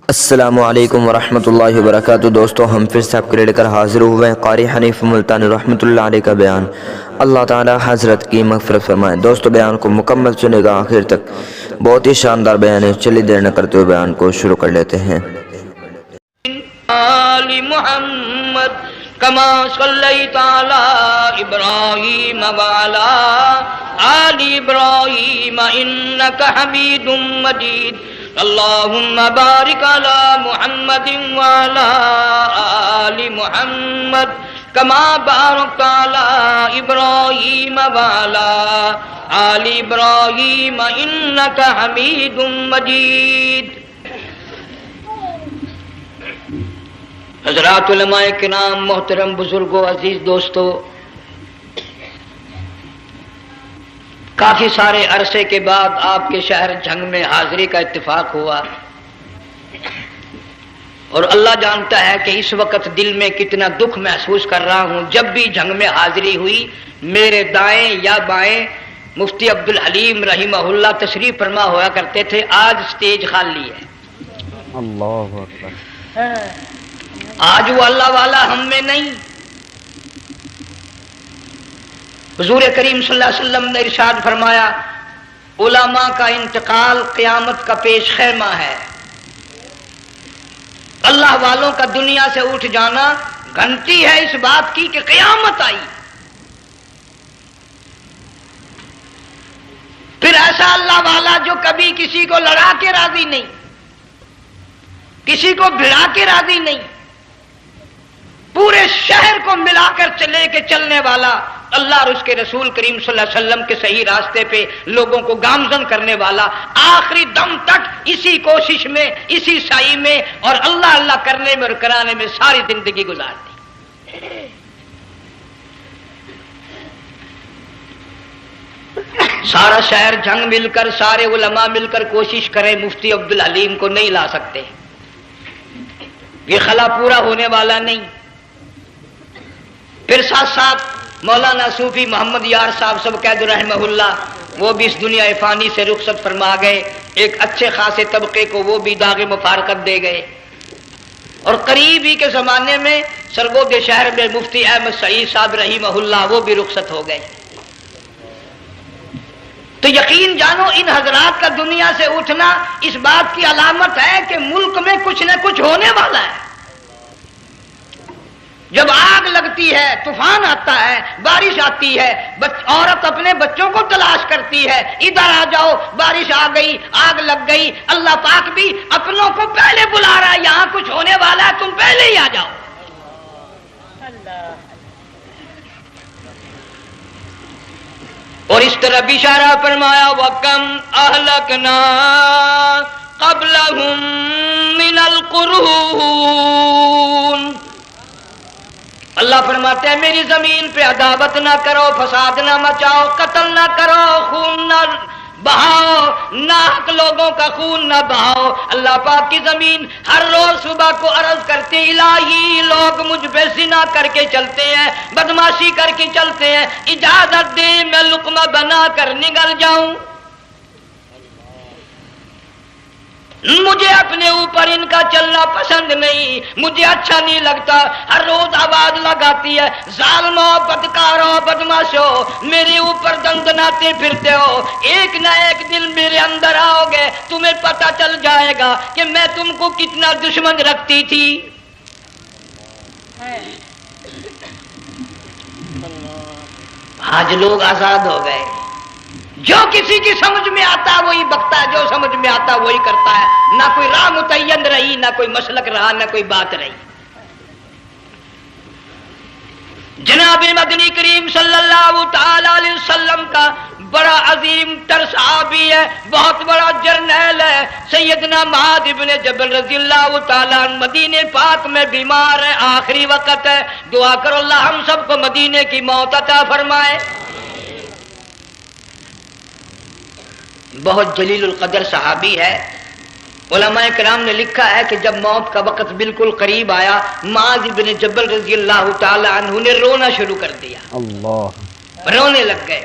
السلام علیکم ورحمۃ اللہ وبرکاتہ۔ دوستو، ہم پھر سے آپ کو لے کر حاضر ہوئے ہیں قاری حنیف ملتانی رحمۃ اللہ علیہ کا بیان۔ اللہ تعالی حضرت کی مغفرت فرمائے۔ دوستو، بیان کو مکمل سنے گا آخر تک، بہت ہی شاندار بیان ہے۔ چلیے دیر نہ کرتے ہوئے بیان کو شروع کر لیتے ہیں۔ آل محمد کما صلیت علی ابراہیم وعلی آل ابراہیم انک حمید مجید۔ اللہم بارک علی محمد وعلی آل محمد کما بارکت علی ابراہیم وعلی آل ابراہیم انک حمید مجید۔ حضرات علماء کرام، محترم بزرگوں، عزیز دوستو، کافی سارے عرصے کے بعد آپ کے شہر جھنگ میں حاضری کا اتفاق ہوا، اور اللہ جانتا ہے کہ اس وقت دل میں کتنا دکھ محسوس کر رہا ہوں۔ جب بھی جھنگ میں حاضری ہوئی، میرے دائیں یا بائیں مفتی عبدالحلیم رحمہ اللہ تشریف فرما ہوا کرتے تھے۔ آج سٹیج خالی ہے۔ اللہ اکبر۔ آج وہ اللہ والا ہم میں نہیں۔ حضور کریم صلی اللہ علیہ وسلم نے ارشاد فرمایا، علماء کا انتقال قیامت کا پیش خیمہ ہے۔ اللہ والوں کا دنیا سے اٹھ جانا گھنٹی ہے اس بات کی کہ قیامت آئی۔ پھر ایسا اللہ والا جو کبھی کسی کو لڑا کے راضی نہیں، کسی کو بھڑا کے راضی نہیں، پورے شہر کو ملا کر چلے کے چلنے والا، اللہ اور اس کے رسول کریم صلی اللہ علیہ وسلم کے صحیح راستے پہ لوگوں کو گامزن کرنے والا، آخری دم تک اسی کوشش میں، اسی سعی میں اور اللہ اللہ کرنے میں اور کرانے میں ساری زندگی گزار دی۔ سارا شہر جھنگ مل کر، سارے علماء مل کر کوشش کریں، مفتی عبدالحلیم کو نہیں لا سکتے۔ یہ خلا پورا ہونے والا نہیں۔ پھر ساتھ ساتھ مولانا صوفی محمد یار صاحب سب قید رحمہ اللہ، وہ بھی اس دنیا فانی سے رخصت فرما گئے۔ ایک اچھے خاصے طبقے کو وہ بھی داغ مفارقت دے گئے، اور قریب ہی کے زمانے میں سرگود شہر میں مفتی احمد سعید صاحب رحمہ اللہ وہ بھی رخصت ہو گئے۔ تو یقین جانو ان حضرات کا دنیا سے اٹھنا اس بات کی علامت ہے کہ ملک میں کچھ نہ کچھ ہونے والا ہے۔ جب آگ لگتی ہے، طوفان آتا ہے، بارش آتی ہے، عورت اپنے بچوں کو تلاش کرتی ہے، ادھر آ جاؤ، بارش آ گئی، آگ لگ گئی، اللہ پاک بھی اپنوں کو پہلے بلا رہا ہے، یہاں کچھ ہونے والا ہے، تم پہلے ہی آ جاؤ۔ اور اس طرح اشارہ فرمایا، وَكَمْ أَهْلَكْنَا قَبْلَهُمْ مِنَ الْقُرُونِ۔ اللہ فرماتے ہیں میری زمین پہ عداوت نہ کرو، فساد نہ مچاؤ، قتل نہ کرو، خون نہ بہاؤ، ناحق لوگوں کا خون نہ بہاؤ۔ اللہ پاک کی زمین ہر روز صبح کو عرض کرتے، الہی لوگ مجھ پہ زنا کر کے چلتے ہیں، بدماشی کر کے چلتے ہیں، اجازت دے میں لقمہ بنا کر نگل جاؤں۔ مجھے اپنے اوپر ان کا چلنا پسند نہیں، مجھے اچھا نہیں لگتا۔ ہر روز آواز لگاتی ہے، ظالمو، بدکارو، بدماشو، میرے اوپر دندناتے پھرتے ہو، ایک نہ ایک دن میرے اندر آؤ گے، تمہیں پتہ چل جائے گا کہ میں تم کو کتنا دشمن رکھتی تھی۔ آج لوگ آزاد ہو گئے، جو کسی کی سمجھ میں آتا ہے وہی بکتا ہے، جو سمجھ میں آتا ہے وہی کرتا ہے، نہ کوئی راہ متعین رہی، نہ کوئی مسلک رہا، نہ کوئی بات رہی۔ جناب مدنی کریم صلی اللہ تعالی علیہ وسلم کا بڑا عظیم تر صحابی ہے، بہت بڑا جرنیل ہے، سیدنا معاذ ابن جبل رضی اللہ تعالیٰ عنہ، مدینے پاک میں بیمار ہے، آخری وقت ہے، دعا کرو اللہ ہم سب کو مدینے کی موت عطا فرمائے۔ بہت جلیل القدر صحابی ہے۔ علماء کرام نے لکھا ہے کہ جب موت کا وقت بالکل قریب آیا، معاذ بن جبل رضی اللہ تعالی عنہ نے رونا شروع کر دیا، رونے لگ گئے۔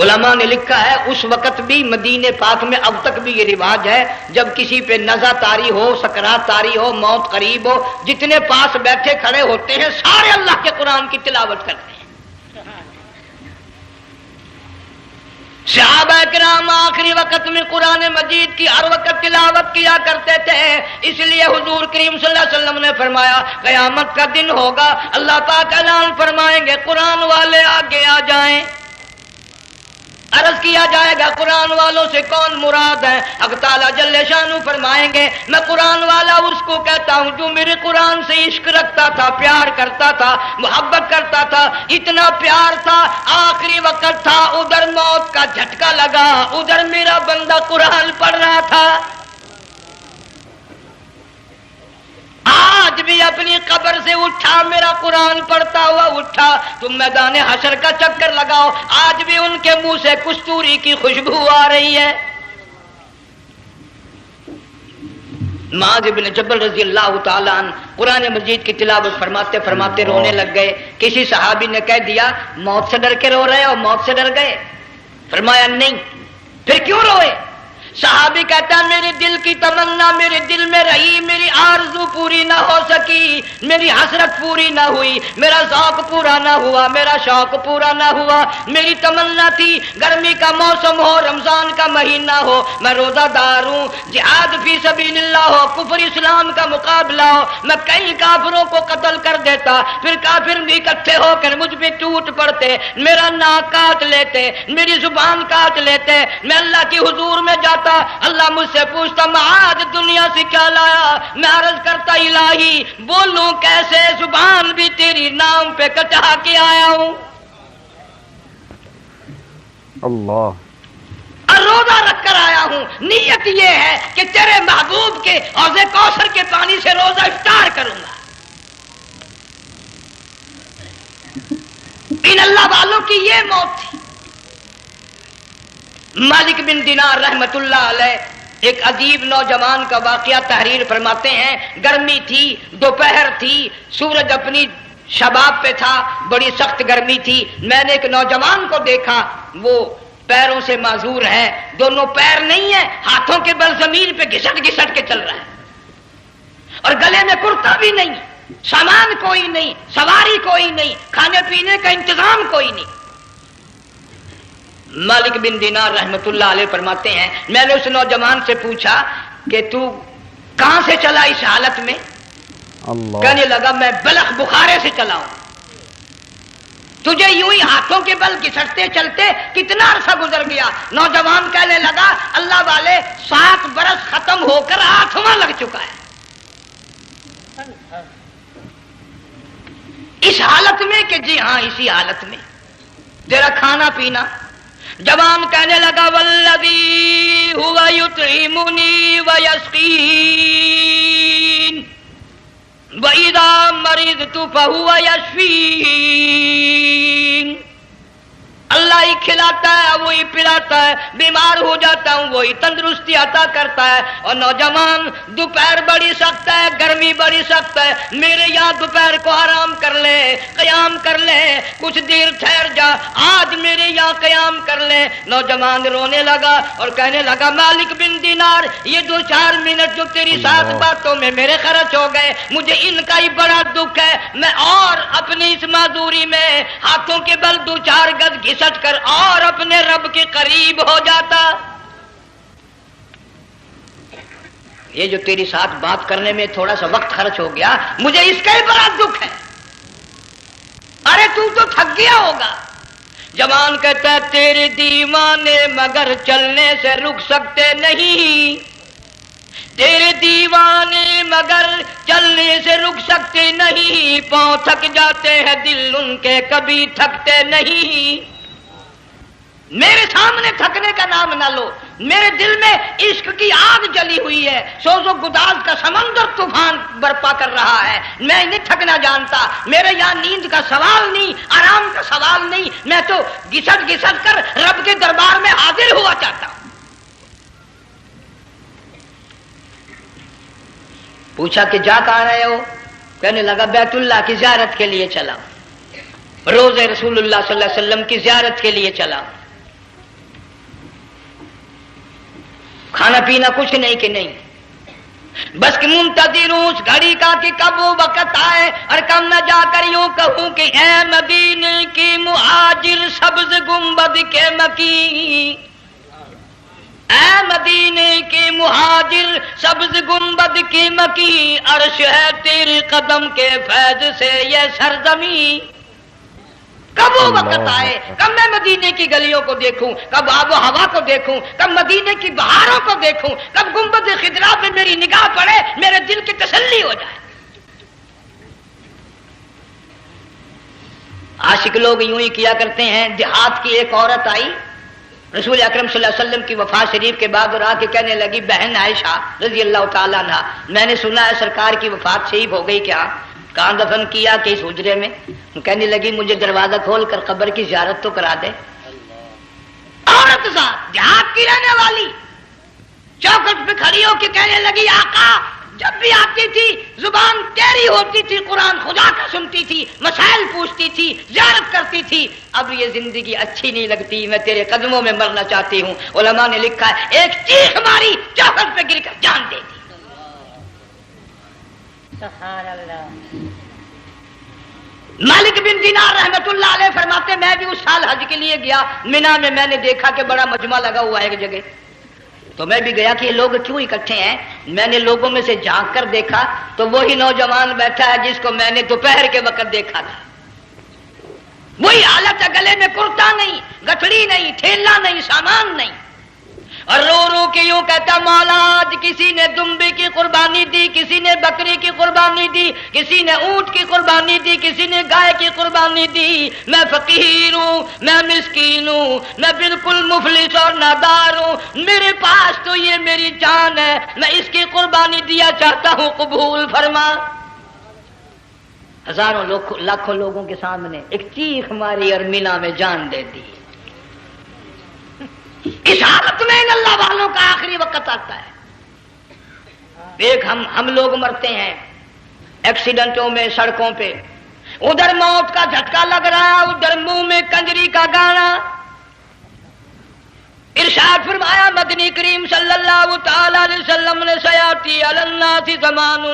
علماء نے لکھا ہے اس وقت بھی مدینے پاک میں اب تک بھی یہ رواج ہے، جب کسی پہ نزع طاری ہو، سکرات طاری ہو، موت قریب ہو، جتنے پاس بیٹھے کھڑے ہوتے ہیں سارے اللہ کے قرآن کی تلاوت کرتے ہیں۔ صحابہ کرام آخری وقت میں قرآن مجید کی ہر وقت تلاوت کیا کرتے تھے، اس لیے حضور کریم صلی اللہ علیہ وسلم نے فرمایا قیامت کا دن ہوگا، اللہ پاک اعلان فرمائیں گے قرآن والے آگے آ جائیں۔ عرض کیا جائے گا قرآن والوں سے کون مراد ہے؟ حق تعالیٰ جل شانہ فرمائیں گے میں قرآن والا اس کو کہتا ہوں جو میرے قرآن سے عشق رکھتا تھا، پیار کرتا تھا، محبت کرتا تھا، اتنا پیار تھا آخری وقت تھا، ادھر موت کا جھٹکا لگا، ادھر میرا بندہ قرآن پڑھ رہا تھا، آج بھی اپنی قبر سے اٹھا میرا قرآن پڑھتا ہوا اٹھا، تم میدان حشر کا چکر لگاؤ، آج بھی ان کے منہ سے کستوری کی خوشبو آ رہی ہے۔ معاذ بن جبل رضی اللہ تعالیٰ عنہ قرآن مجید کی تلاوت فرماتے فرماتے رونے لگ گئے۔ کسی صحابی نے کہہ دیا موت سے ڈر کے رو رہے ہو، موت سے ڈر گئے؟ فرمایا نہیں۔ پھر کیوں روئے؟ صحابی کہتا ہے میرے دل کی تمنا میرے دل میں رہی، میری آرزو پوری نہ ہو سکی، میری حسرت پوری نہ ہوئی، میرا ذوق پورا نہ ہوا، میرا شوق پورا نہ ہوا، میری تمنا تھی گرمی کا موسم ہو، رمضان کا مہینہ ہو، میں روزہ دار ہوں، جہاد فی سبیل اللہ ہو، کفر اسلام کا مقابلہ ہو، میں کئی کافروں کو قتل کر دیتا، پھر کافر بھی اکٹھے ہو کر مجھ پہ ٹوٹ پڑتے، میرا ناک کاٹ لیتے، میری زبان کاٹ لیتے، میں اللہ کی حضور میں جاتا، اللہ مجھ سے پوچھتا معاذ دنیا سے کیا لایا؟ میں عرض کرتا الہی بولوں کیسے، زبان بھی تیری نام پہ کٹا کے آیا ہوں، اللہ، اور روزہ رکھ کر آیا ہوں، نیت یہ ہے کہ تیرے محبوب کے حوض کوثر کے پانی سے روزہ افطار کروں گا۔ ان اللہ والوں کی یہ موت تھی۔ مالک بن دینار رحمت اللہ علیہ ایک عجیب نوجوان کا واقعہ تحریر فرماتے ہیں، گرمی تھی، دوپہر تھی، سورج اپنی شباب پہ تھا، بڑی سخت گرمی تھی، میں نے ایک نوجوان کو دیکھا، وہ پیروں سے معذور ہے، دونوں پیر نہیں ہیں، ہاتھوں کے بل زمین پہ گھسٹ گھسٹ کے چل رہا ہے، اور گلے میں کرتا بھی نہیں، سامان کوئی نہیں، سواری کوئی نہیں، کھانے پینے کا انتظام کوئی نہیں۔ مالک بن دینار رحمت اللہ علیہ فرماتے ہیں میں نے اس نوجوان سے پوچھا کہ تو کہاں سے چلا اس حالت میں؟ اللہ، کہنے لگا میں بلخ بخارے سے چلا ہوں۔ تجھے یوں ہی ہاتھوں کے بل گھسٹتے چلتے کتنا عرصہ گزر گیا؟ نوجوان کہنے لگا اللہ والے 7 برس ختم ہو کر 8واں لگ چکا ہے، اس حالت میں کہ جی ہاں اسی حالت میں، تیرا کھانا پینا۔ جوان کہنے لگا والذی ہوا یطعمنی ویسقین وَإِذَا مَرِضْتُ فَهُوَ يَشْفِينِ، اللہ ہی کھلاتا ہے وہی پلاتا ہے، بیمار ہو جاتا ہوں وہی تندرستی عطا کرتا ہے۔ اور نوجوان دوپہر بڑی سخت ہے، گرمی بڑی سخت ہے، میرے یہاں دوپہر کو آرام کر لے، قیام کر لے، کچھ دیر ٹھہر جا، آج میرے یہاں قیام کر لے۔ نوجوان رونے لگا اور کہنے لگا مالک بن دینار یہ 2-4 منٹ جو تیری ساتھ باتوں میں میرے خرچ ہو گئے، مجھے ان کا ہی بڑا دکھ ہے، میں اور اپنی اس معذوری میں ہاتھوں کے بل 2-4 گز گھسٹ کر اور اپنے رب کے قریب ہو جاتا۔ یہ جو تیری ساتھ بات کرنے میں تھوڑا سا وقت خرچ ہو گیا، مجھے اس کا ہی بڑا دکھ ہے، ارے تو تھک گیا ہوگا۔ جوان کہتا ہے تیرے دیوانے مگر چلنے سے رک سکتے نہیں، تیرے دیوانے مگر چلنے سے رک سکتے نہیں، پاؤں تھک جاتے ہیں دل ان کے کبھی تھکتے نہیں۔ میرے سامنے تھکنے کا نام نہ لو، میرے دل میں عشق کی آگ جلی ہوئی ہے، سوز و گداز کا سمندر طوفان برپا کر رہا ہے، میں نہیں تھکنا جانتا، میرے یہاں نیند کا سوال نہیں، آرام کا سوال نہیں، میں تو گھسٹ گھسٹ کر رب کے دربار میں حاضر ہوا چاہتا ہوں۔ پوچھا کہ جا کہاں رہے ہو؟ کہنے لگا بیت اللہ کی زیارت کے لیے چلا، روزے رسول اللہ صلی اللہ علیہ وسلم کی زیارت کے لیے چلا۔ کھانا پینا کچھ نہیں کہ نہیں، بس کہ منتظر ہوں اس گھڑی کا کہ کب وہ وقت آئے اور کب میں جا کر یوں کہوں کہ اے مدینے کی مہاجر سبز گنبد کے مکی، اے مدینے کے مہاجر سبز گنبد کی مکی، عرش ہے تیرے قدم کے فیض سے یہ سرزمین۔ کب وہ وقت آئے، کب میں مدینے کی گلیوں کو دیکھوں، کب آب و ہوا کو دیکھوں، کب مدینے کی بہاروں کو دیکھوں، کب گنبد خضرا پہ میری نگاہ پڑے، میرے دل کی تسلی ہو جائے۔ عاشق لوگ یوں ہی کیا کرتے ہیں۔ دیہات کی ایک عورت آئی رسول اکرم صلی اللہ علیہ وسلم کی وفات شریف کے بعد اور آ کے کہنے لگی بہن عائشہ رضی اللہ تعالیٰ عنہا، میں نے سنا ہے سرکار کی وفات شریف ہو گئی، کیا کہاں دفن کیا کہ اس حجرے میں؟ کہنے لگی مجھے دروازہ کھول کر قبر کی زیارت تو کرا دے۔ عورت ساتھ دیہات کی رہنے والی چوکھٹ پہ کھڑی ہو کے کہنے لگی آقا جب بھی آتی تھی زبان تیری ہوتی تھی، قرآن خدا کا سنتی تھی، مسائل پوچھتی تھی، زیارت کرتی تھی، اب یہ زندگی اچھی نہیں لگتی، میں تیرے قدموں میں مرنا چاہتی ہوں۔ علماء نے لکھا ہے ایک چیخ ماری، چوکھٹ پہ گر کر جان دے دی۔ سبحان اللہ۔ مالک بن دینار رحمت اللہ علیہ فرماتے میں بھی اس سال حج کے لیے گیا، مینا میں میں نے دیکھا کہ بڑا مجمع لگا ہوا ہے ایک جگہ، تو میں بھی گیا کہ یہ لوگ کیوں اکٹھے ہیں۔ میں نے لوگوں میں سے جھانک کر دیکھا تو وہی نوجوان بیٹھا ہے جس کو میں نے دوپہر کے وقت دیکھا تھا، وہی حالت ہے، گلے میں کرتا نہیں، گٹھڑی نہیں، تھیلا نہیں، سامان نہیں، اور رو رو کے یوں کہتا مولا آج کسی نے دمبے کی قربانی دی، کسی نے بکری کی قربانی دی، کسی نے اونٹ کی قربانی دی، کسی نے گائے کی قربانی دی، میں فقیر ہوں، میں مسکین ہوں، میں بالکل مفلس اور نادار ہوں، میرے پاس تو یہ میری جان ہے، میں اس کی قربانی دیا چاہتا ہوں، قبول فرما۔ ہزاروں لاکھوں لوگوں کے سامنے ایک چیخ ماری اور مینا میں جان دے دی۔ اس حالت میں ان اللہ والوں کا آخری وقت آتا ہے۔ ایک ہم لوگ مرتے ہیں ایکسیڈنٹوں میں، سڑکوں پہ، ادھر موت کا جھٹکا لگ رہا ہے، ادھر منہ میں کنجری کا گانا۔ ارشاد فرمایا مدنی کریم صلی اللہ تعالی علیہ وسلم نے سیاتی علی الناس زمان،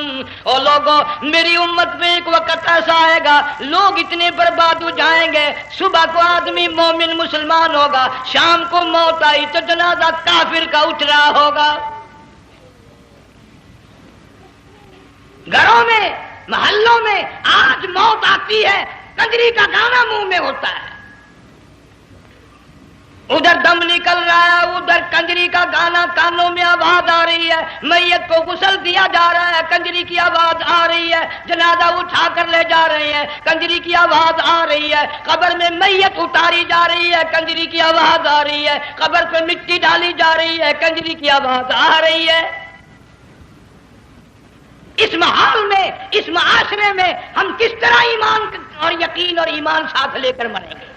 اور لوگوں میری امت میں ایک وقت ایسا آئے گا لوگ اتنے برباد ہو جائیں گے، صبح کو آدمی مومن مسلمان ہوگا، شام کو موت آئی تو جنازہ کافر کا اٹھ رہا ہوگا۔ گھروں میں، محلوں میں آج موت آتی ہے، کنجری کا گانا منہ میں ہوتا ہے، ادھر دم نکل رہا ہے، ادھر کنجری کا گانا، کانوں میں آواز آ رہی ہے، میت کو غسل دیا جا رہا ہے، کنجری کی آواز آ رہی ہے، جنازہ اٹھا کر لے جا رہے ہیں، کنجری کی آواز آ رہی ہے، قبر میں میت اتاری جا رہی ہے، کنجری کی آواز آ رہی ہے، قبر پہ مٹی ڈالی جا رہی ہے، کنجری کی آواز آ رہی ہے۔ اس ماحول میں، اس معاشرے میں ہم کس طرح ایمان اور یقین اور ایمان ساتھ لے کر مریں گے؟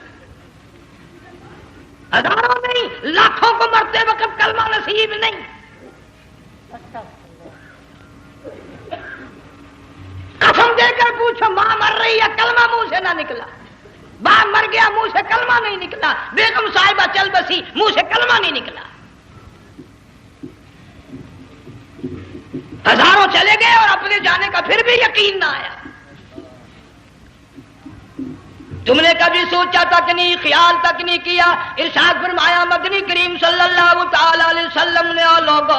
ہزاروں نہیں لاکھوں کو مرتے وقت کلمہ نصیب نہیں۔ قسم دے کر پوچھو ماں مر رہی ہے، کلمہ منہ سے نہ نکلا، باپ مر گیا منہ سے کلمہ نہیں نکلا، بیگم صاحبہ چل بسی منہ سے کلمہ نہیں نکلا، ہزاروں چلے گئے اور اپنے جانے کا پھر بھی یقین نہ آیا۔ تم نے کبھی سوچا تک نہیں، خیال تک نہیں کیا۔ ارشاد فرمایا مدنی کریم صلی اللہ تعالی علیہ وسلم نے اور لوگوں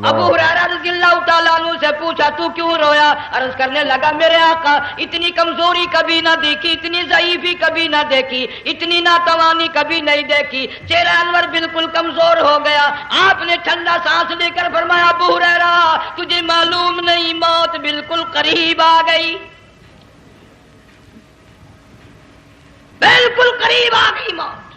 ابو ہریرہ رضی اللہ تعالیٰ عنہ سے پوچھا تو کیوں رویا؟ عرض کرنے لگا میرے آقا اتنی کمزوری کبھی نہ دیکھی، اتنی ضعیفی کبھی نہ دیکھی، اتنی ناتوانی کبھی نہیں دیکھی، چہرہ انور بالکل کمزور ہو گیا۔ آپ نے ٹھنڈا سانس لے کر فرمایا ابو ہریرہ تجھے معلوم نہیں موت بالکل قریب آ گئی، بالکل قریب آ گئی موت۔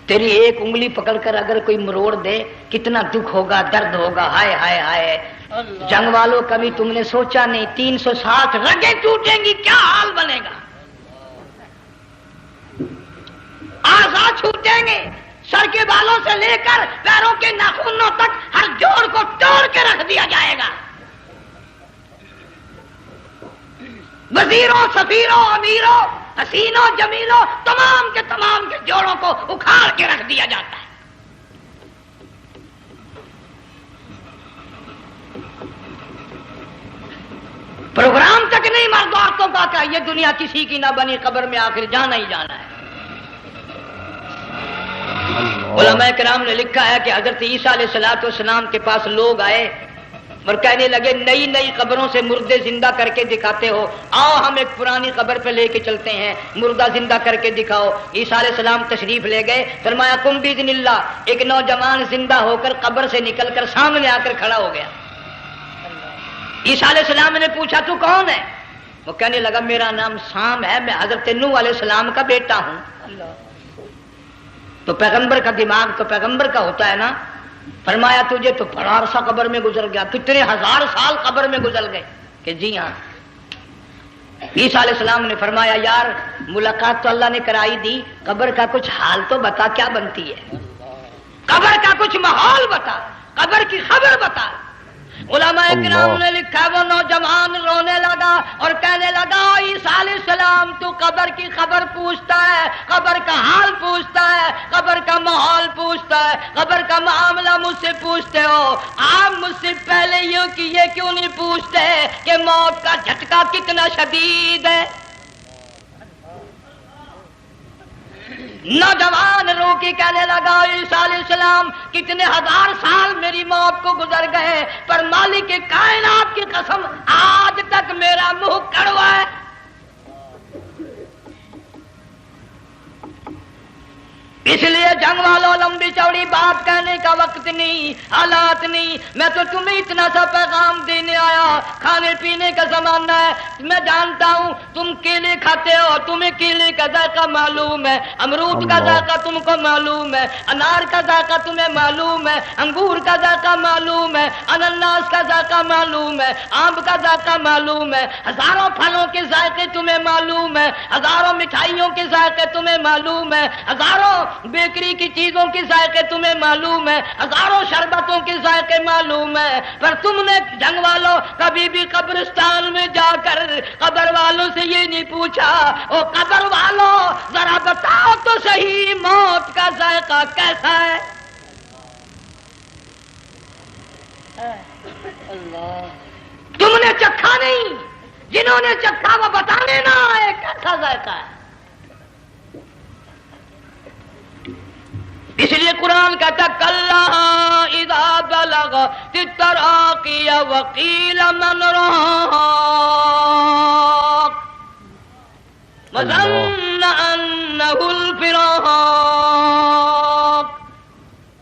تیری ایک انگلی پکڑ کر اگر کوئی مروڑ دے کتنا دکھ ہوگا، درد ہوگا، ہائے ہائے ہائے۔ جنگ والوں کبھی تم نے سوچا نہیں 360 رگیں ٹوٹیں گی کیا حال بنے گا، اعضاء چھوٹیں گے، سر کے بالوں سے لے کر پیروں کے ناخنوں تک ہر جوڑ کو توڑ کے رکھ دیا جائے گا۔ وزیروں، سفیروں، امیروں، حسینوں جمیلوں تمام کے جوڑوں کو اکھاڑ کے رکھ دیا جاتا ہے. پروگرام تک نہیں مرد عورتوں کا کہ یہ دنیا کسی کی نہ بنی، قبر میں آخر جانا ہی جانا ہے. علماء کرام نے لکھا ہے کہ حضرت عیسیٰ علیہ السلام کے پاس لوگ آئے اور کہنے لگے نئی قبروں سے مردے زندہ کر کے دکھاتے ہو، آؤ ہم ایک پرانی قبر پہ لے کے چلتے ہیں، مردہ زندہ کر کے دکھاؤ. عیسیٰ علیہ السلام تشریف لے گئے، فرمایا کم باذن اللہ. ایک نوجوان زندہ ہو کر قبر سے نکل کر سامنے آ کر کھڑا ہو گیا. عیسیٰ علیہ السلام نے پوچھا تو کون ہے؟ وہ کہنے لگا میرا نام سام ہے، میں حضرت نوح علیہ السلام کا بیٹا ہوں. تو پیغمبر کا دماغ تو پیغمبر کا ہوتا ہے نا. فرمایا تجھے تو بڑا عرصہ قبر میں گزر گیا، کتنے ہزار سال قبر میں گزر گئے. کہ جی ہاں. عیسیٰ علیہ السلام نے فرمایا یار ملاقات تو اللہ نے کرائی دی، قبر کا کچھ حال تو بتا کیا بنتی ہے، قبر کا کچھ ماحول بتا، قبر کی خبر بتا. علماء کرام نے لکھا وہ نوجوان رونے لگا اور کہنے لگا عیسیٰ علیہ السلام تو قبر کی خبر پوچھتا ہے، قبر کا حال پوچھتا ہے، قبر کا ماحول پوچھتا ہے، قبر کا معاملہ مجھ سے پوچھتے ہو، آپ مجھ سے پہلے یہ کیوں نہیں پوچھتے کہ موت کا جھٹکا کتنا شدید ہے. نوجوان رو کے کہنے لگا عیسیٰ علیہ السلام کتنے ہزار سال میری موت کو گزر گئے، پر مالک کائنات کی قسم آج تک میرا منہ کڑوا ہے. اس لیے جنگ والوں لمبی چوڑی بات کہنے کا وقت نہیں، حالات نہیں. میں تو تمہیں اتنا سا پیغام دینے آیا، کھانے پینے کا زمانہ ہے. میں جانتا ہوں تم کیلے کھاتے ہو، تمہیں کیلے کا ذائقہ معلوم ہے، امرود کا ذائقہ تم کو معلوم ہے، انار کا ذائقہ تمہیں معلوم ہے، انگور کا ذائقہ معلوم ہے، انناس کا ذائقہ معلوم ہے، آم کا ذائقہ معلوم ہے، ہزاروں پھلوں کے ذائقے تمہیں معلوم ہے، ہزاروں مٹھائیوں کے ذائقے تمہیں معلوم ہے، ہزاروں بیکری کی چیزوں کے ذائقے تمہیں معلوم ہے، ہزاروں شربتوں کے ذائقے معلوم ہے. پر تم نے جنگ والوں کبھی بھی قبرستان میں جا کر قبر والوں سے یہ نہیں پوچھا او قبر والوں ذرا بتاؤ تو صحیح موت کا ذائقہ کیسا ہے. تم نے چکھا نہیں، جنہوں نے چکھا وہ بتانے نہ آئے کیسا ذائقہ ہے. اس لیے قرآن کہتا کلا اذا بلغت التراقی وقیل من راق وظن انه الفراق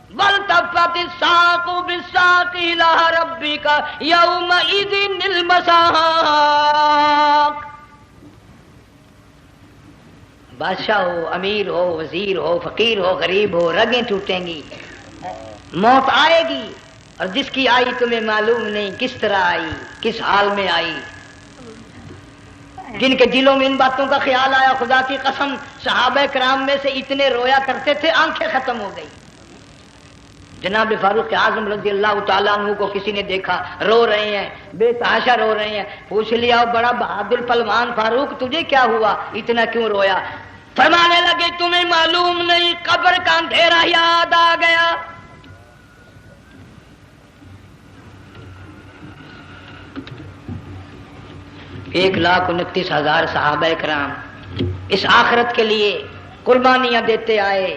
والتفت الساق بالساق الى ربك يومئذ المساق. بادشاہ ہو، امیر ہو، وزیر ہو، فقیر ہو، غریب ہو، رگیں ٹوٹیں گی، موت آئے گی. اور جس کی آئی تمہیں معلوم نہیں کس طرح آئی، کس حال میں آئی. جن کے دلوں میں ان باتوں کا خیال آیا خدا کی قسم صحابہ کرام میں سے اتنے رویا کرتے تھے آنکھیں ختم ہو گئی. جناب فاروق اعظم رضی اللہ تعالیٰ عنہ کو کسی نے دیکھا رو رہے ہیں، بے تحاشا رو رہے ہیں. پوچھ لیا بڑا بہادر پلوان فاروق تجھے کیا ہوا، اتنا کیوں رویا؟ فرمانے لگے تمہیں معلوم نہیں قبر کا اندھیرا یاد آ گیا. ایک 1,29,000 صحابہ کرام اس آخرت کے لیے قربانیاں دیتے آئے،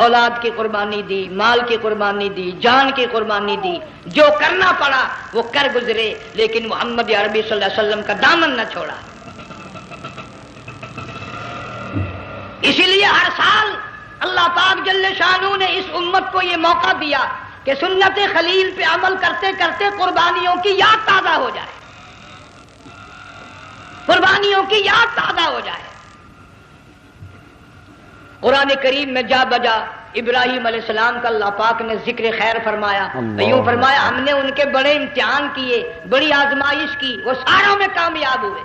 اولاد کی قربانی دی، مال کی قربانی دی، جان کی قربانی دی، جو کرنا پڑا وہ کر گزرے، لیکن محمد عربی صلی اللہ علیہ وسلم کا دامن نہ چھوڑا. اسی لیے ہر سال اللہ پاک جل شانہ نے اس امت کو یہ موقع دیا کہ سنت خلیل پہ عمل کرتے کرتے قربانیوں کی یاد تازہ ہو جائے، قربانیوں کی یاد تازہ ہو جائے. قرآن کریم میں جا بجا ابراہیم علیہ السلام کا اللہ پاک نے ذکر خیر فرمایا. یوں فرمایا ہم نے ان کے بڑے امتحان کیے، بڑی آزمائش کی، وہ ساروں میں کامیاب ہوئے.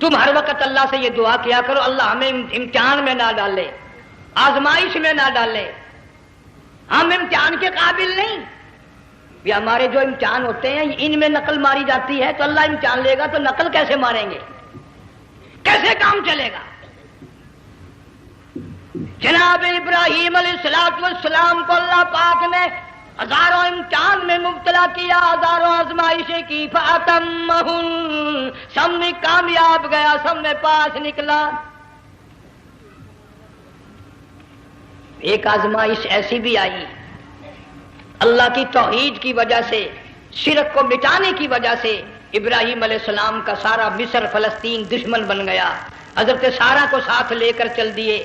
تم ہر وقت اللہ سے یہ دعا کیا کرو اللہ ہمیں امتحان میں نہ ڈالے، آزمائش میں نہ ڈالے. ہم امتحان کے قابل نہیں. یہ ہمارے جو امتحان ہوتے ہیں ان میں نقل ماری جاتی ہے تو اللہ امتحان لے گا تو نقل کیسے ماریں گے؟ کیسے کام چلے گا؟ جناب ابراہیم علیہ السلام کو اللہ پاک نے ہزاروں امتحان میں مبتلا کیا، ہزاروں آزمائشیں کی، فَأَتَمَّهُنَّ، سب میں کامیاب گیا، سب میں پاس نکلا۔ ایک آزمائش ایسی بھی آئی اللہ کی توحید کی وجہ سے، شرک کو مٹانے کی وجہ سے ابراہیم علیہ السلام کا سارا مصر فلسطین دشمن بن گیا، حضرت سارہ کو ساتھ لے کر چل دیے،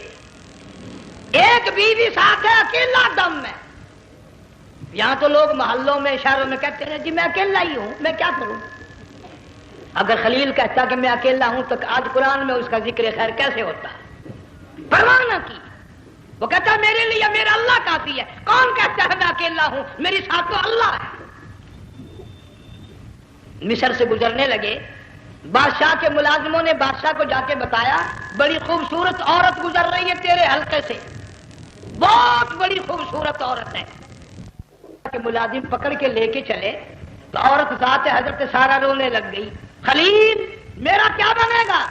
ایک بیوی ساتھ ہے، اکیلا دم میں۔ یہاں تو لوگ محلوں میں شہروں میں کہتے ہیں جی میں اکیلا ہی ہوں، میں کیا کروں؟ اگر خلیل کہتا کہ میں اکیلا ہوں تو آج قرآن میں اس کا ذکر خیر کیسے ہوتا؟ پرواہ نہ کی، وہ کہتا میرے لیے میرا اللہ کافی ہے۔ کون کہتا ہے میں اکیلا ہوں؟ میری ساتھ تو اللہ ہے۔ مصر سے گزرنے لگے، بادشاہ کے ملازموں نے بادشاہ کو جا کے بتایا بڑی خوبصورت عورت گزر رہی ہے تیرے حلقے سے، بہت بڑی خوبصورت عورت ہے۔ کہ ملازم پکڑ کے لے کے چلے تو عورت ذات حضرت سارہ رونے لگ گئی، خلیل میرا کیا بنے گا؟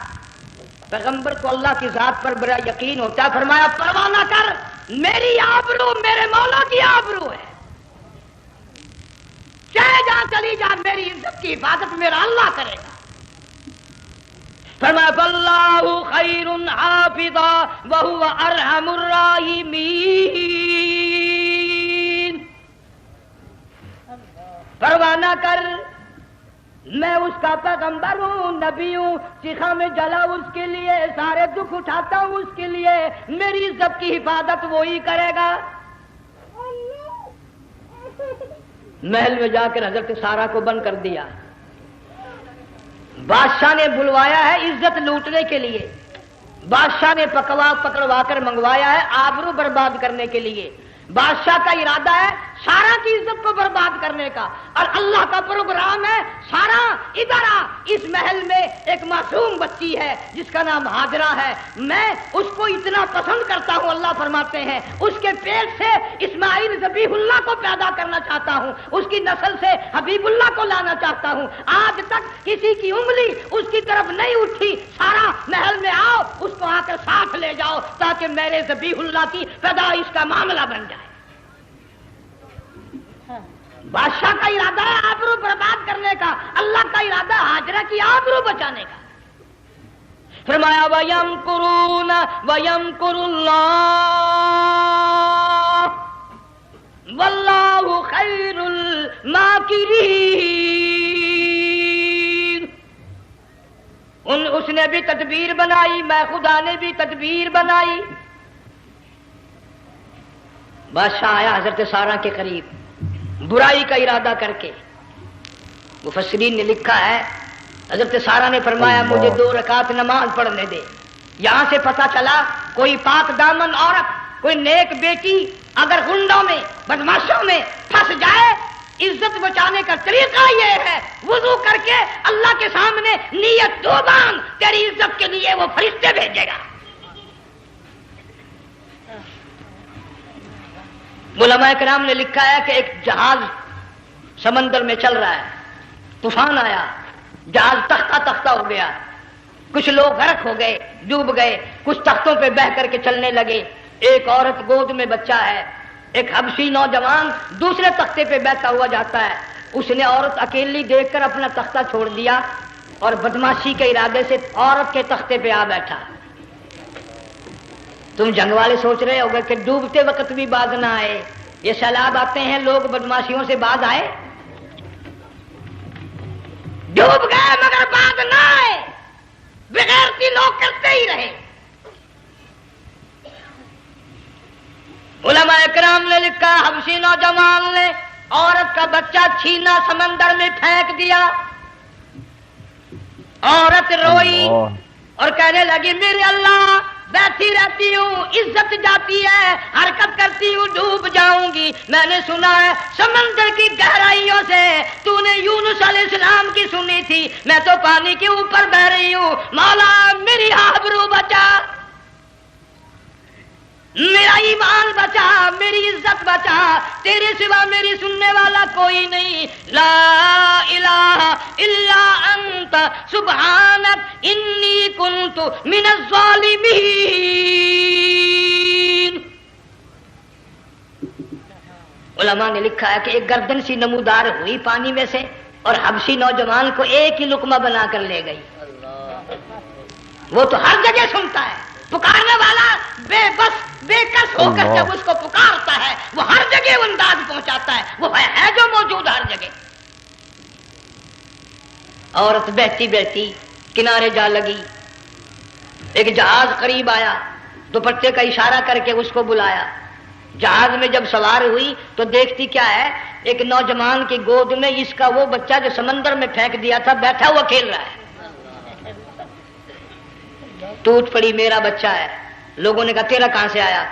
پیغمبر کو اللہ کی ذات پر بڑا یقین ہوتا ہے، فرمایا پرواہ نہ کر، میری آبرو میرے مولا کی آبرو ہے، چاہے جہاں چلی جا میری عزت کی حفاظت میرا اللہ کرے گا۔ فرمایا فاللہ خیر حافظا وہو ارحم الراحمین، پرواہ نہ کر، میں اس کا پیغمبر ہوں، نبی ہوں، سیخا میں جلا اس کے لیے، سارے دکھ اٹھاتا ہوں اس کے لیے، میری عزت کی حفاظت وہی کرے گا۔ محل میں جا کر حضرت سارہ کو بند کر دیا، بادشاہ نے بلوایا ہے عزت لوٹنے کے لیے، بادشاہ نے پکڑوا کر منگوایا ہے آبرو برباد کرنے کے لیے، بادشاہ کا ارادہ ہے سارہ کی عزت کو برباد کرنے کا، اور اللہ کا پروگرام ہے سارہ ادھر آ، اس محل میں ایک معصوم بچی ہے جس کا نام ہاجرہ ہے، میں اس کو اتنا پسند کرتا ہوں، اللہ فرماتے ہیں اس کے پیٹ سے اسماعیل ذبیح اللہ کو پیدا کرنا چاہتا ہوں، اس کی نسل سے حبیب اللہ کو لانا چاہتا ہوں، آج تک کسی کی انگلی اس کی طرف نہیں اٹھی، سارا محل میں آؤ، اس کو آ کر ساتھ لے جاؤ تاکہ میرے ذبیح اللہ کی پیدائش کا معاملہ بن جائے۔ بادشاہ کا ارادہ ہے آبرو برباد کرنے کا، اللہ کا ارادہ ہاجرہ کی آبرو بچانے کا۔ فرمایا وَيَمْكُرُونَ وَيَمْكُرُ اللَّهُ وَاللَّهُ خَيْرُ الْمَاكِرِينَ، اس نے بھی تدبیر بنائی، میں خدا نے بھی تدبیر بنائی۔ بادشاہ آیا حضرت سارہ کے قریب برائی کا ارادہ کر کے، مفسرین نے لکھا ہے حضرت سارہ نے فرمایا مجھے 2 رکعت نماز پڑھنے دے۔ یہاں سے پتہ چلا کوئی پاک دامن عورت، کوئی نیک بیٹی اگر غنڈوں میں بدماشوں میں پھنس جائے، عزت بچانے کا طریقہ یہ ہے وضو کر کے اللہ کے سامنے نیت دو باندھ، تیری عزت کے لیے وہ فرشتے بھیجے گا۔ علماء کرام نے لکھا ہے کہ ایک جہاز سمندر میں چل رہا ہے، طوفان آیا، جہاز تختہ تختہ ہو گیا، کچھ لوگ غرق ہو گئے، ڈوب گئے، کچھ تختوں پہ بہ کر کے چلنے لگے، ایک عورت گود میں بچہ ہے، ایک حبشی نوجوان دوسرے تختے پہ بیٹھا ہوا جاتا ہے، اس نے عورت اکیلی دیکھ کر اپنا تختہ چھوڑ دیا اور بدماشی کے ارادے سے عورت کے تختے پہ آ بیٹھا۔ تم جنگ والے سوچ رہے ہوگے کہ ڈوبتے وقت بھی باز نہ آئے، یہ سیلاب آتے ہیں لوگ بدماشیوں سے باز آئے؟ ڈوب گئے مگر باز نہ آئے، بغیرتی لوگ کرتے ہی رہے۔ علماء کرام نے لکھا حبشی نوجوان نے عورت کا بچہ چھینا سمندر میں پھینک دیا، عورت روئی اور کہنے لگی میرے اللہ بیٹھی رہتی ہوں، عزت جاتی ہے، حرکت کرتی ہوں ڈوب جاؤں گی، میں نے سنا ہے سمندر کی گہرائیوں سے تو نے یونس علیہ السلام کی سنی تھی، میں تو پانی کے اوپر بہ رہی ہوں، مولا میری آبرو بچا، میرا ایمان بچا، میری عزت بچا، تیرے سوا میری سننے والا کوئی نہیں، لا الہ الا انت سبحانک انی کنت من الظالمین۔ علماء نے لکھا ہے کہ ایک گردن سی نمودار ہوئی پانی میں سے اور حبشی نوجوان کو ایک ہی لقمہ بنا کر لے گئی۔ وہ تو ہر جگہ سنتا ہے، پکارنے والا بے بس بے کس ہو کر جب اس کو پکارتا ہے وہ ہر جگہ انداز پہنچاتا ہے، وہ ہے جو موجود ہر جگہ۔ عورت بہتی بہتی کنارے جا لگی، ایک جہاز قریب آیا، دوپٹے کا اشارہ کر کے اس کو بلایا۔ جہاز میں جب سوار ہوئی تو دیکھتی کیا ہے، ایک نوجوان کی گود میں اس کا وہ بچہ جو سمندر میں پھینک دیا تھا بیٹھا ہوا کھیل رہا ہے۔ ٹوٹ پڑی، میرا بچہ ہے۔ لوگوں نے کہا تیرا کہاں سے آیا؟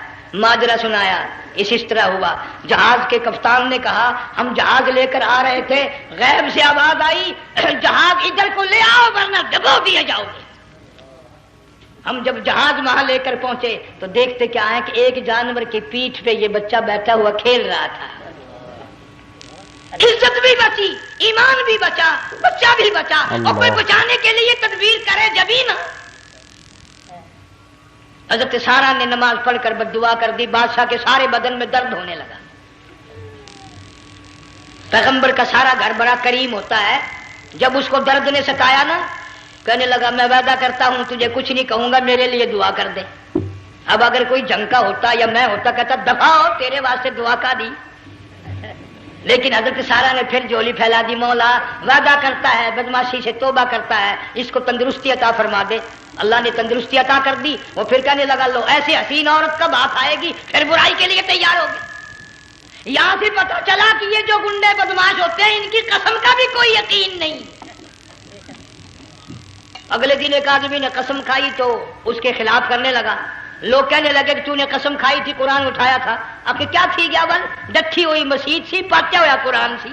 ماجرا سنایا، اس طرح ہوا۔ جہاز کے کپتان نے کہا ہم جہاز لے کر آ رہے تھے، غیب سے آواز آئی جہاز ادھر کو لے آؤ ورنہ ڈبو دیے جاؤ گے۔ ہم جب جہاز وہاں لے کر پہنچے تو دیکھتے کیا ہے کہ ایک جانور کی پیٹھ پہ یہ بچہ بیٹھا ہوا کھیل رہا تھا۔ عزت بھی بچی، ایمان بھی بچا، بچہ بھی بچا، اور کوئی بچانے کے لیے تدبیر کرے جبھی نا۔ حضرت سارا نے نماز پڑھ کر بد دعا کر دی، بادشاہ کے سارے بدن میں درد ہونے لگا۔ پیغمبر کا سارا گھر بڑا کریم ہوتا ہے، جب اس کو درد نے ستایا نا کہنے لگا میں وعدہ کرتا ہوں تجھے کچھ نہیں کہوں گا، میرے لیے دعا کر دے۔ اب اگر کوئی جنگ کا ہوتا یا میں ہوتا کہتا دفع ہو، تیرے واسطے دعا کا دی۔ لیکن حضرت سارا نے پھر جولی پھیلا دی، مولا وعدہ کرتا ہے، بدماشی سے توبہ کرتا ہے، اس کو تندرستی عطا فرما دے۔ اللہ نے تندرستی عطا کر دی۔ وہ پھر کہنے لگا لو ایسی حسین عورت کب ہاتھ آئے گی، پھر برائی کے لیے تیار ہوگی۔ یہاں سے پتہ چلا کہ یہ جو گنڈے بدماش ہوتے ہیں ان کی قسم کا بھی کوئی یقین نہیں۔ اگلے دن ایک آدمی نے قسم کھائی تو اس کے خلاف کرنے لگا۔ لوگ کہنے لگے کہ تو نے قسم کھائی تھی، قرآن اٹھایا تھا، اب کہ کیا تھی گیا بل ڈٹھی ہوئی مسجد سی، پاٹیا ہوا قرآن سی۔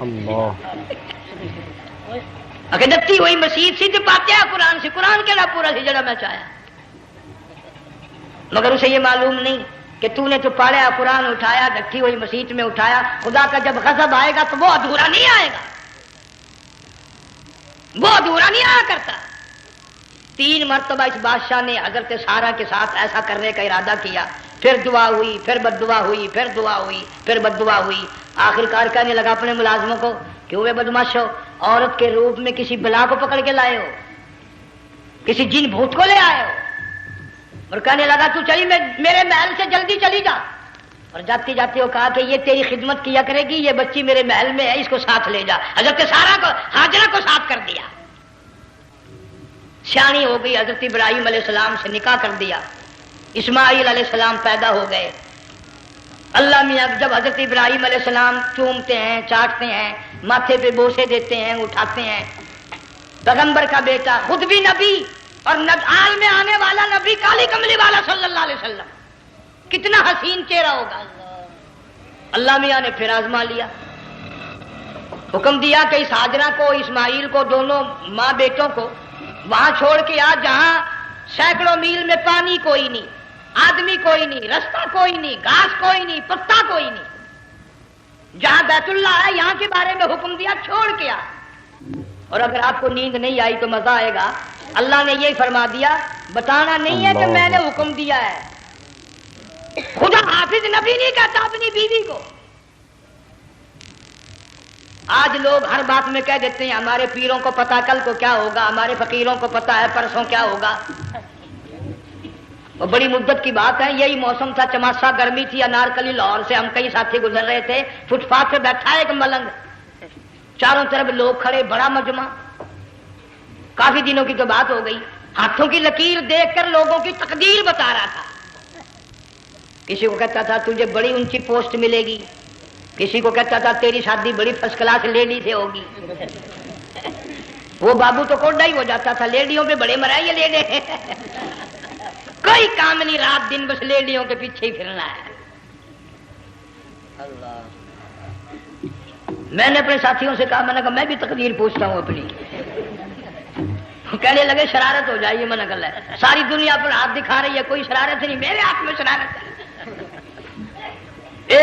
اللہ اگر ڈٹھی ہوئی مسجد سی تو پاٹیا قرآن سی، قرآن کے نہ پورا سی جڑا میں چاہیا، مگر اسے یہ معلوم نہیں کہ تو نے تو پاڑیا قرآن اٹھایا، ڈٹھی ہوئی مسجد میں اٹھایا۔ خدا کا جب غضب آئے گا تو وہ ادھورا نہیں آئے گا، وہ ادھورا نہیں آیا کرتا۔ 3 مرتبہ اس بادشاہ نے حضرت سارا کے ساتھ ایسا کرنے کا ارادہ کیا، پھر دعا ہوئی، پھر بد دعا ہوئی، پھر دعا ہوئی، پھر بد دعا ہوئی۔ آخر کار کہنے لگا اپنے ملازموں کو کہ وہ بدماش ہو، عورت کے روپ میں کسی بلا کو پکڑ کے لائے ہو، کسی جن بھوت کو لے آئے ہو، اور کہنے لگا تو چلی میرے محل سے جلدی چلی جا۔ اور جاتی جاتی وہ کہا کہ یہ تیری خدمت کیا کرے گی، یہ بچی میرے محل میں ہے، اس کو ساتھ لے جا۔ حضرت سارا کو ہاجرہ کو ساتھ کر دیا، سیانی ہو گئی، حضرت ابراہیم علیہ السلام سے نکاح کر دیا، اسماعیل علیہ السلام پیدا ہو گئے۔ اللہ میاں جب حضرت ابراہیم علیہ السلام چومتے ہیں، چاٹتے ہیں، ماتھے پہ بوسے دیتے ہیں، اٹھاتے ہیں، پیغمبر کا بیٹا خود بھی نبی اور آل میں آنے والا نبی کالی کملی والا صلی اللہ علیہ وسلم، کتنا حسین چہرہ ہوگا۔ اللہ میاں نے پھر آزما لیا، حکم دیا کہ اس ہاجرہ کو، اسماعیل کو، دونوں ماں بیٹوں کو وہاں چھوڑ کے آ جہاں سینکڑوں میل میں پانی کوئی نہیں، آدمی کوئی نہیں، رستہ کوئی نہیں، گھاس کوئی نہیں، پتا کوئی نہیں، جہاں بیت اللہ ہے یہاں کے بارے میں حکم دیا چھوڑ کے آ۔ اور اگر آپ کو نیند نہیں آئی تو مزہ آئے گا، اللہ نے یہ فرما دیا بتانا نہیں ہے کہ میں نے حکم دیا ہے۔ خدا حافظ نبی نہیں کہتا اپنی بیوی کو۔ آج لوگ ہر بات میں کہہ دیتے ہیں ہمارے پیروں کو پتا کل کو کیا ہوگا، ہمارے فقیروں کو پتا ہے پرسوں کیا ہوگا۔ اور بڑی مدت کی بات ہے، یہی موسم تھا، چماسا گرمی تھی، انارکلی لاہور سے ہم کئی ساتھی گزر رہے تھے، فٹ پاتھ پہ بیٹھا ہے ایک ملنگ، چاروں طرف لوگ کھڑے، بڑا مجمع، کافی دنوں کی تو بات ہو گئی، ہاتھوں کی لکیر دیکھ کر لوگوں کی تقدیر بتا رہا تھا۔ کسی کو کہتا تھا تجھے بڑی اونچی پوسٹ ملے گی، کسی کو کہتا تھا تیری شادی بڑی فرسٹ کلاس لیڈی سے ہوگی۔ وہ بابو تو کوڈا ہی ہو جاتا تھا، لیڈیوں پہ بڑے مرائیے لیڈے کوئی کام نہیں، رات دن بس لیڈیوں کے پیچھے ہی پھرنا ہے۔ میں نے اپنے ساتھیوں سے کہا، میں نے کہا میں بھی تقدیر پوچھتا ہوں اپنی۔ کہنے لگے شرارت ہو جائے، یہ منع کر ہے، ساری دنیا پر ہاتھ دکھا رہی ہے، کوئی شرارت نہیں، میرے ہاتھ میں شرارت ہے۔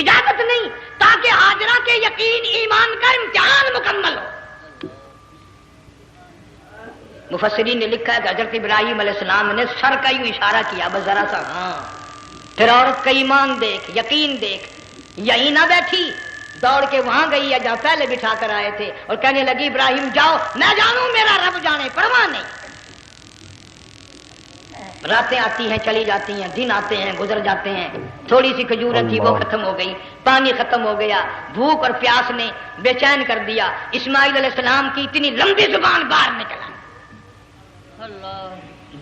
اجازت نہیں، تاکہ حاجرہ کے یقین ایمان کا امتحان مکمل ہو۔ مفسرین نے لکھا ہے کہ حضرت ابراہیم علیہ السلام نے سر کا یوں اشارہ کیا، بس ذرا سا، ہاں، پھر عورت کا ایمان دیکھ، یقین دیکھ، یہی نہ بیٹھی، دوڑ کے وہاں گئی ہے جہاں پہلے بٹھا کر آئے تھے، اور کہنے لگی ابراہیم جاؤ، میں جانوں میرا رب جانے، پرواہ نہیں۔ راتیں آتی ہیں چلی جاتی ہیں، دن آتے ہیں گزر جاتے ہیں، تھوڑی سی کھجوریں تھی وہ ختم ہو گئی، پانی ختم ہو گیا، بھوک اور پیاس نے بے چین کر دیا، اسماعیل علیہ السلام کی اتنی لمبی زبان باہر نکلا،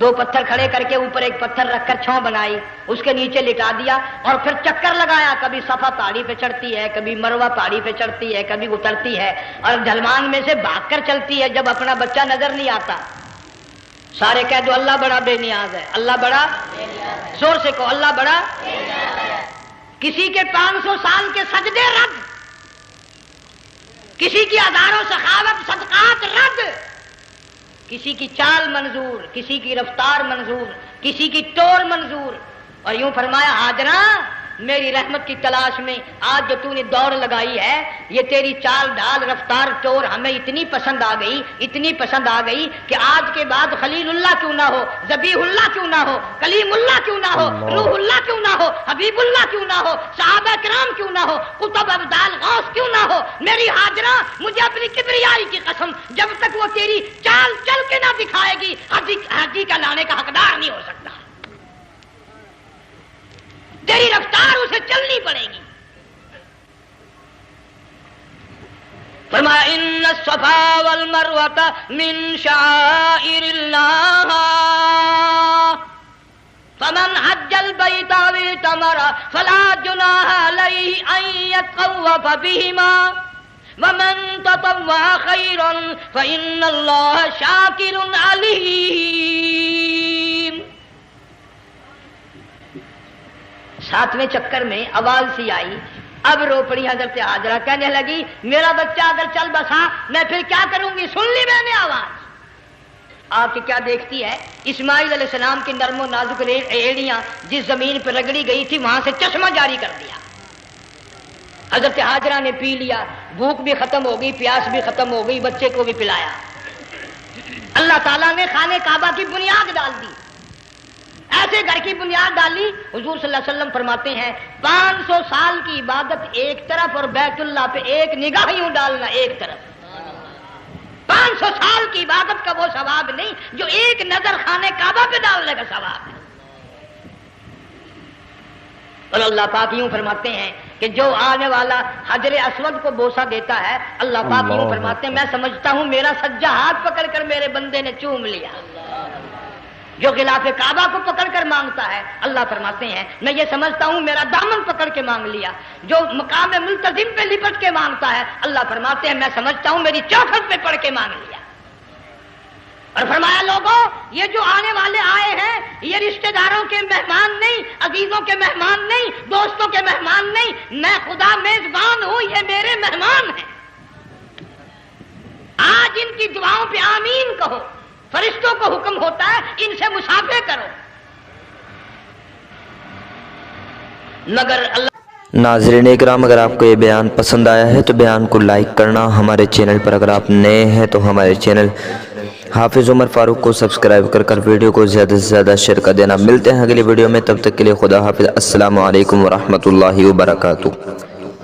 دو پتھر کھڑے کر کے اوپر ایک پتھر رکھ کر چھاؤں بنائی، اس کے نیچے لٹا دیا، اور پھر چکر لگایا، کبھی صفا پہاڑی پہ چڑھتی ہے، کبھی مروہ پہاڑی پہ چڑھتی ہے، کبھی اترتی ہے، اور ڈھلوان میں سے بھاگ کر چلتی ہے جب اپنا بچہ نظر نہیں آتا۔ سارے کہہ دو اللہ بڑا بے نیاز ہے، اللہ بڑا، زور سے کہو اللہ بڑا۔ کسی کے 500 سال کے سجدے رد، کسی کی ہزاروں سخاوت صدقات رد، کسی کی چال منظور، کسی کی رفتار منظور، کسی کی ٹور منظور، اور یوں فرمایا حاجرہ میری رحمت کی تلاش میں آج جو تو نے دوڑ لگائی ہے، یہ تیری چال ڈھال رفتار ٹور ہمیں اتنی پسند آ گئی، اتنی پسند آ گئی کہ آج کے بعد خلیل اللہ کیوں نہ ہو، ذبیح اللہ کیوں نہ ہو، کلیم اللہ کیوں نہ ہو، روح اللہ کیوں نہ ہو، حبیب اللہ کیوں نہ ہو، صحابہ کرام کیوں نہ ہو، قطب ابدال غوث کیوں نہ ہو، میری حاجرہ مجھے اپنی کبریائی کی قسم جب تک وہ تیری چال چل کے نہ دکھائے گی حاجی کا لانے کا حقدار نہیں ہو سکتا، تیری رفتار اسے چلنی پڑے گی۔ فرمایا ان الصفا والمروۃ من شعائر اللہ فمن حج البیت او اعتمر فلا جناح علیہ ان یطوف بہما ومن تطوع خیرا فإن اللہ شاکر علیم۔ 7ویں چکر میں آواز سی آئی، اب رو پڑی حضرت حاجرہ، کہنے لگی میرا بچہ اگر چل بسا میں پھر کیا کروں گی، سن لی میں نے آواز۔ آپ کی کیا دیکھتی ہے، اسماعیل علیہ السلام کی نرم و نازک ایڑیاں جس زمین پہ رگڑی گئی تھی وہاں سے چشمہ جاری کر دیا، حضرت حاجرہ نے پی لیا، بھوک بھی ختم ہو گئی، پیاس بھی ختم ہو گئی، بچے کو بھی پلایا۔ اللہ تعالیٰ نے خانہ کعبہ کی بنیاد ڈال دی، ایسے گھر کی بنیاد ڈالی، حضور صلی اللہ علیہ وسلم فرماتے ہیں 500 سال کی عبادت ایک طرف اور بیت اللہ پہ ایک نگاہ یوں ڈالنا ایک طرف، 500 سال کی عبادت کا وہ ثواب نہیں جو ایک نظر خانہ کعبہ پہ ڈالنے کا ثواب ہے۔ اور اللہ پاک یوں فرماتے ہیں کہ جو آنے والا حجر اسود کو بوسہ دیتا ہے، اللہ پاک یوں فرماتے ہیں میں سمجھتا ہوں میرا سجا ہاتھ پکڑ کر میرے بندے نے چوم لیا۔ جو غلاف کعبہ کو پکڑ کر مانگتا ہے، اللہ فرماتے ہیں میں یہ سمجھتا ہوں میرا دامن پکڑ کے مانگ لیا۔ جو مقام ملتزم پہ لپٹ کے مانگتا ہے، اللہ فرماتے ہیں میں سمجھتا ہوں میری چوکھٹ پہ پڑھ کے مانگ لیا۔ اور فرمایا لوگوں یہ جو آنے والے آئے ہیں یہ رشتہ داروں کے مہمان نہیں، عزیزوں کے مہمان نہیں، دوستوں کے مہمان نہیں، میں خدا میزبان ہوں، یہ میرے مہمان ہیں۔ آج ان کی دعاؤں پہ آمین کہو، فرشتوں کو حکم ہوتا ہے ان سے مصافحہ کرو، مگر اللہ۔ ناظرین اکرام اگر آپ کو یہ بیان پسند آیا ہے تو بیان کو لائک کرنا، ہمارے چینل پر اگر آپ نئے ہیں تو ہمارے چینل حافظ عمر فاروق کو سبسکرائب کر ویڈیو کو زیادہ سے زیادہ شیئر کر دینا۔ ملتے ہیں اگلی ویڈیو میں، تب تک کے لیے خدا حافظ، السلام علیکم ورحمۃ اللہ وبرکاتہ۔